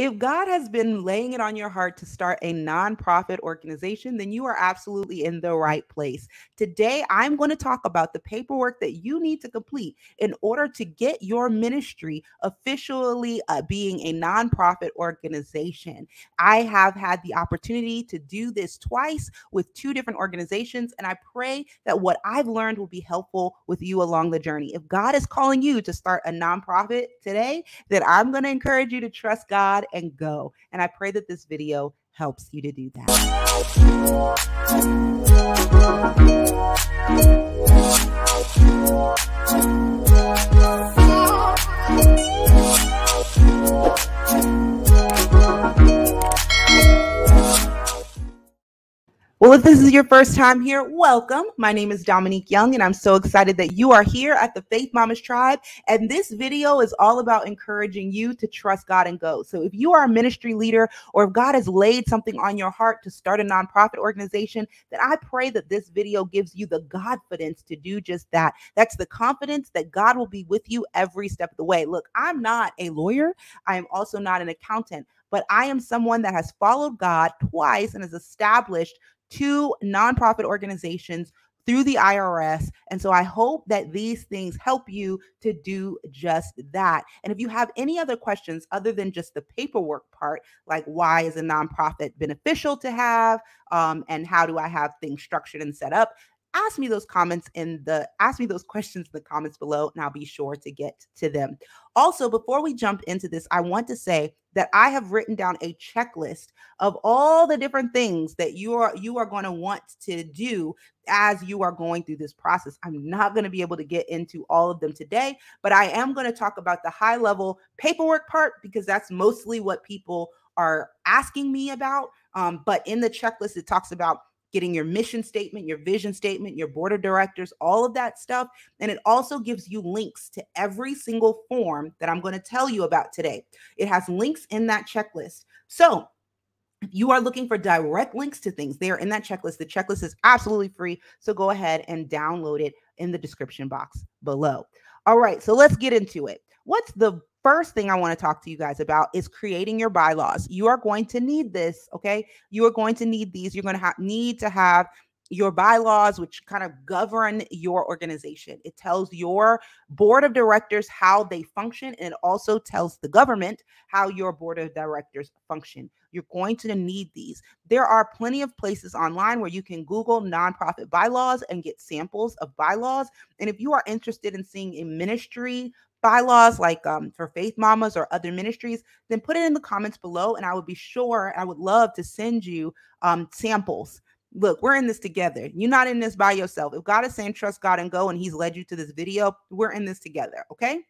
If God has been laying it on your heart to start a nonprofit organization, then you are absolutely in the right place. Today, I'm going to talk about the paperwork that you need to complete in order to get your ministry officially being a nonprofit organization. I have had the opportunity to do this twice with two different organizations, and I pray that what I've learned will be helpful with you along the journey. If God is calling you to start a nonprofit today, then I'm going to encourage you to trust God and go. And I pray that this video helps you to do that. Well, if this is your first time here, welcome. My name is Dominique Young, and I'm so excited that you are here at the Faith Mamas Tribe. And this video is all about encouraging you to trust God and go. So if you are a ministry leader, or if God has laid something on your heart to start a nonprofit organization, then I pray that this video gives you the Godfidence to do just that. That's the confidence that God will be with you every step of the way. Look, I'm not a lawyer. I am also not an accountant, but I am someone that has followed God twice and has established two nonprofit organizations through the IRS. And so I hope that these things help you to do just that. And if you have any other questions other than just the paperwork part, like why is a nonprofit beneficial to have, and how do I have things structured and set up, ask me those questions in the comments below, and I'll be sure to get to them. Also, before we jump into this, I want to say that I have written down a checklist of all the different things that you are going to want to do as you are going through this process. I'm not going to be able to get into all of them today, but I am going to talk about the high level paperwork part because that's mostly what people are asking me about. But in the checklist, it talks about getting your mission statement, your vision statement, your board of directors, all of that stuff. And it also gives you links to every single form that I'm going to tell you about today. It has links in that checklist. So if you are looking for direct links to things, they are in that checklist. The checklist is absolutely free. So go ahead and download it in the description box below. All right, so let's get into it. What's the first thing I want to talk to you guys about is creating your bylaws. You are going to need this, okay? You are going to need these. You're going to need to have your bylaws, which kind of govern your organization. It tells your board of directors how they function, and it also tells the government how your board of directors function. You're going to need these. There are plenty of places online where you can Google nonprofit bylaws and get samples of bylaws. And if you are interested in seeing a ministry bylaws like for Faith Mamas or other ministries, then put it in the comments below, and I would love to send you samples. Look, we're in this together. You're not in this by yourself. If God is saying trust God and go, and he's led you to this video, we're in this together, okay?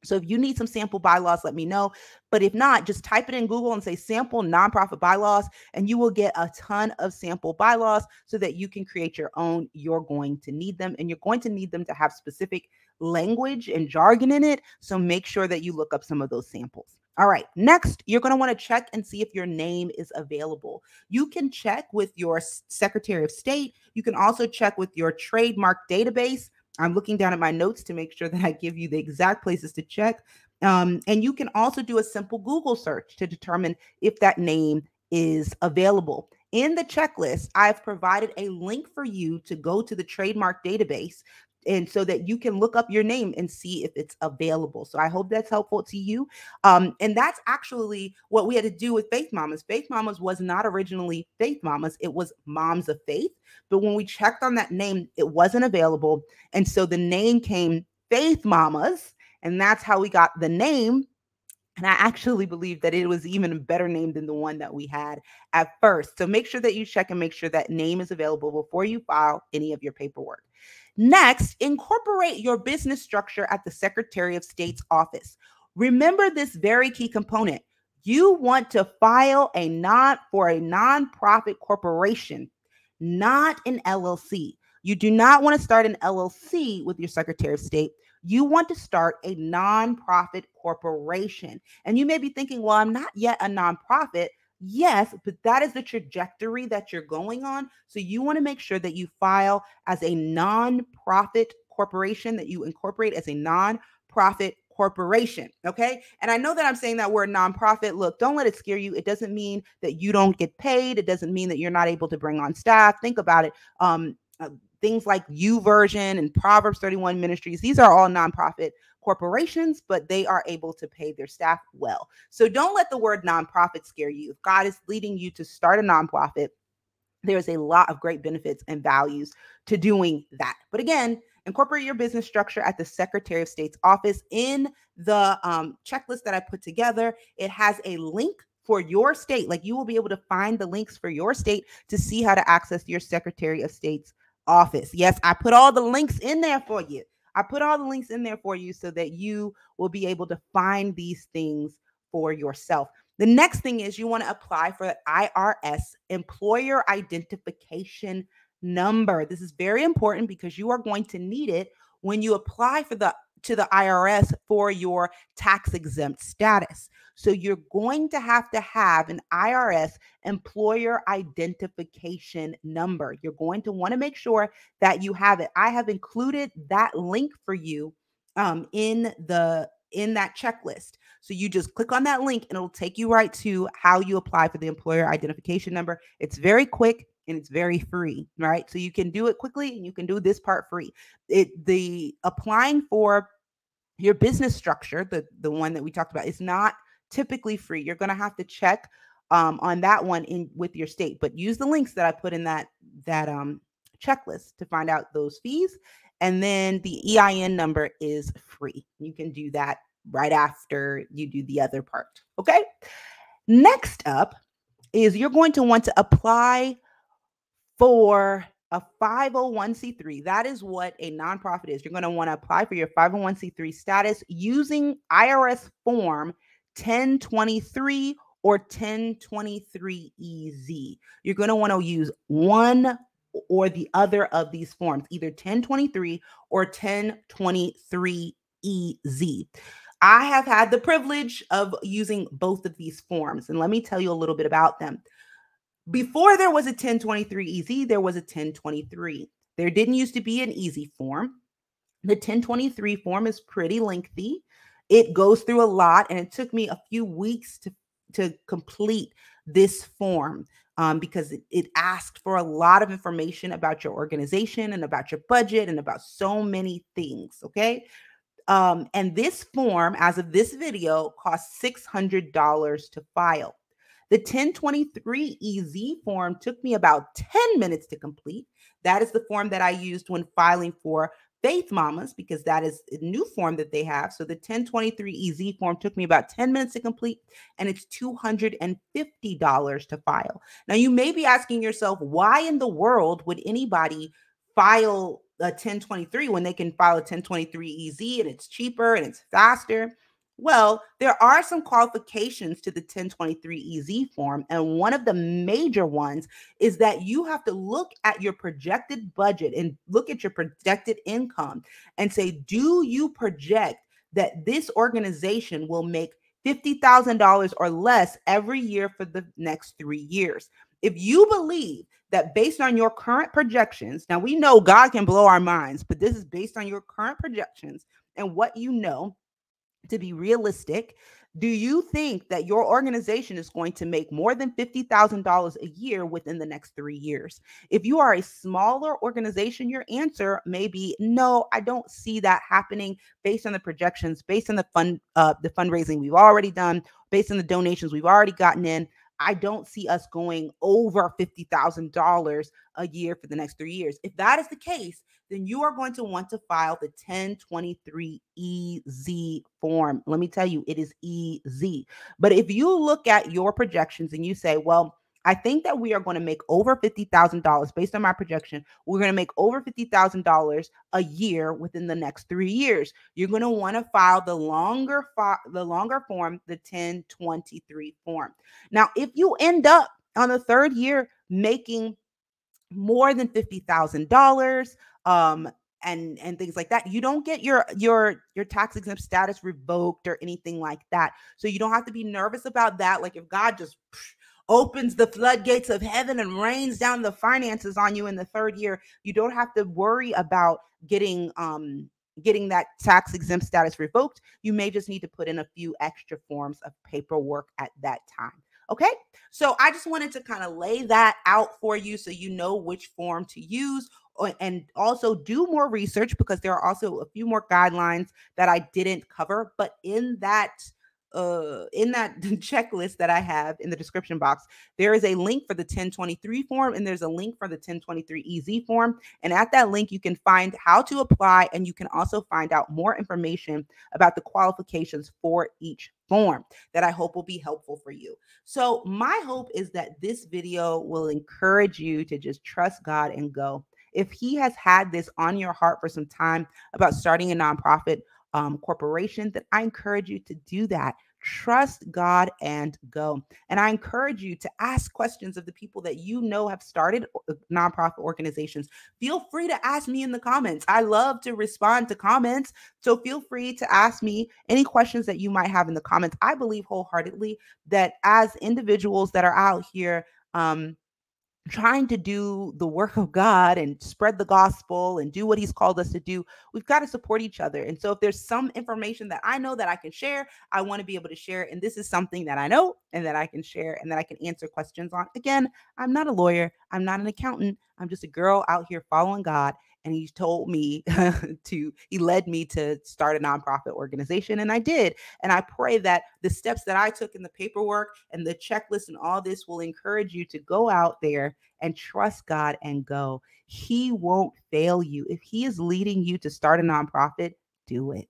So if you need some sample bylaws, let me know. But if not, just type it in Google and say sample nonprofit bylaws, and you will get a ton of sample bylaws so that you can create your own. You're going to need them, and you're going to need them to have specific language and jargon in it. So make sure that you look up some of those samples. All right, next, you're going to want to check and see if your name is available. You can check with your Secretary of State. You can also check with your trademark database. I'm looking down at my notes to make sure that I give you the exact places to check. And you can also do a simple Google search to determine if that name is available. In the checklist, I've provided a link for you to go to the trademark database, and so that you can look up your name and see if it's available. So I hope that's helpful to you. And that's actually what we had to do with Faith Mamas. Faith Mamas was not originally Faith Mamas. It was Moms of Faith. But when we checked on that name, it wasn't available. And so the name came Faith Mamas, and that's how we got the name. And I actually believe that it was even a better name than the one that we had at first. So make sure that you check and make sure that name is available before you file any of your paperwork. Next, incorporate your business structure at the Secretary of State's office. Remember this very key component. You want to file for a nonprofit corporation, not an LLC. You do not want to start an LLC with your Secretary of State. You want to start a nonprofit corporation. And you may be thinking, well, I'm not yet a nonprofit. Yes, but that is the trajectory that you're going on. So you want to make sure that you file as a nonprofit corporation, that you incorporate as a nonprofit corporation. Okay. And I know that I'm saying that word nonprofit. Look, don't let it scare you. It doesn't mean that you don't get paid. It doesn't mean that you're not able to bring on staff. Think about it. Things like YouVersion and Proverbs 31 Ministries, these are all nonprofit corporations, but they are able to pay their staff well. So don't let the word nonprofit scare you. If God is leading you to start a nonprofit, there's a lot of great benefits and values to doing that. But again, incorporate your business structure at the Secretary of State's office. In the checklist that I put together, it has a link for your state. Like, you will be able to find the links for your state to see how to access your Secretary of State's office. Yes, I put all the links in there for you. I put all the links in there for you so that you will be able to find these things for yourself. The next thing is you want to apply for the IRS employer identification number. This is very important because you are going to need it when you apply to the IRS for your tax exempt status. So you're going to have an IRS employer identification number. You're going to want to make sure that you have it. I have included that link for you in that checklist. So you just click on that link and it'll take you right to how you apply for the employer identification number. It's very quick and it's very free, right? So you can do it quickly and you can do this part free. The applying for your business structure, the one that we talked about, is not typically free. You're going to have to check on that one in with your state, but use the links that I put in that checklist to find out those fees. And then the EIN number is free. You can do that right after you do the other part. Okay. Next up is you're going to want to apply for a 501c3. That is what a nonprofit is. You're going to want to apply for your 501c3 status using IRS form 1023 or 1023EZ. You're going to want to use one or the other of these forms, either 1023 or 1023EZ. I have had the privilege of using both of these forms, and let me tell you a little bit about them. Before there was a 1023EZ, there was a 1023. There didn't used to be an easy form. The 1023 form is pretty lengthy. It goes through a lot, and it took me a few weeks to complete this form because it asked for a lot of information about your organization and about your budget and about so many things, okay? And this form, as of this video, costs $600 to file. The 1023EZ form took me about 10 minutes to complete. That is the form that I used when filing for Faith Mamas, because that is a new form that they have. So the 1023EZ form took me about 10 minutes to complete, and it's $250 to file. Now, you may be asking yourself, why in the world would anybody file a 1023 when they can file a 1023EZ and it's cheaper and it's faster? Well, there are some qualifications to the 1023EZ form, and one of the major ones is that you have to look at your projected budget and look at your projected income and say, do you project that this organization will make $50,000 or less every year for the next 3 years? If you believe that based on your current projections, now we know God can blow our minds, but this is based on your current projections and what you know to be realistic, do you think that your organization is going to make more than $50,000 a year within the next 3 years? If you are a smaller organization, your answer may be no, I don't see that happening based on the projections, based on the fundraising we've already done, based on the donations we've already gotten in. I don't see us going over $50,000 a year for the next 3 years. If that is the case, then you are going to want to file the 1023EZ form. Let me tell you, it is easy. But if you look at your projections and you say, well, I think that we are going to make over $50,000 based on my projection. We're going to make over $50,000 a year within the next 3 years. You're going to want to file the longer form, the 1023 form. Now, if you end up on the third year making more than $50,000 and things like that, you don't get your tax exempt status revoked or anything like that. So you don't have to be nervous about that. Like if God just opens the floodgates of heaven and rains down the finances on you in the third year, you don't have to worry about getting getting that tax exempt status revoked, you may just need to put in a few extra forms of paperwork at that time. Okay, so I just wanted to kind of lay that out for you so you know which form to use, and also do more research, because there are also a few more guidelines that I didn't cover. But in that checklist that I have in the description box, there is a link for the 1023 form, and there's a link for the 1023 EZ form. And at that link, you can find how to apply, and you can also find out more information about the qualifications for each form that I hope will be helpful for you. So my hope is that this video will encourage you to just trust God and go. If He has had this on your heart for some time about starting a nonprofit corporation, then I encourage you to do that. Trust God and go. And I encourage you to ask questions of the people that you know have started nonprofit organizations. Feel free to ask me in the comments. I love to respond to comments. So feel free to ask me any questions that you might have in the comments. I believe wholeheartedly that as individuals that are out here, trying to do the work of God and spread the gospel and do what He's called us to do, we've got to support each other. And so if there's some information that I know that I can share, I want to be able to share. And this is something that I know and that I can share and that I can answer questions on. Again, I'm not a lawyer. I'm not an accountant. I'm just a girl out here following God. And He told me He led me to start a nonprofit organization. And I did. And I pray that the steps that I took in the paperwork and the checklist and all this will encourage you to go out there and trust God and go. He won't fail you. If He is leading you to start a nonprofit, do it.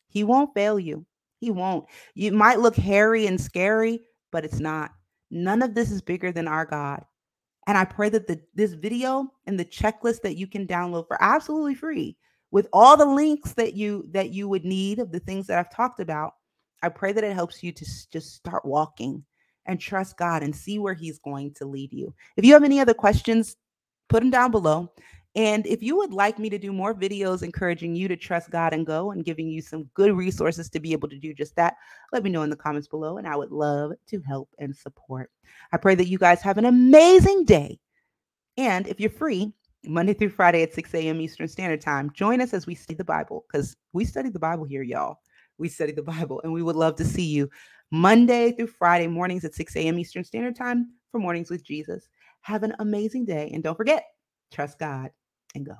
He won't fail you. He won't. You might look hairy and scary, but it's not. None of this is bigger than our God. And I pray that this video and the checklist that you can download for absolutely free, with all the links that you would need of the things that I've talked about, I pray that it helps you to just start walking and trust God and see where He's going to lead you. If you have any other questions, put them down below. And if you would like me to do more videos encouraging you to trust God and go, and giving you some good resources to be able to do just that, let me know in the comments below, and I would love to help and support. I pray that you guys have an amazing day. And if you're free, Monday through Friday at 6 a.m. Eastern Standard Time, join us as we study the Bible, because we study the Bible here, y'all. We study the Bible, and we would love to see you Monday through Friday mornings at 6 a.m. Eastern Standard Time for Mornings with Jesus. Have an amazing day. And don't forget, trust God and go.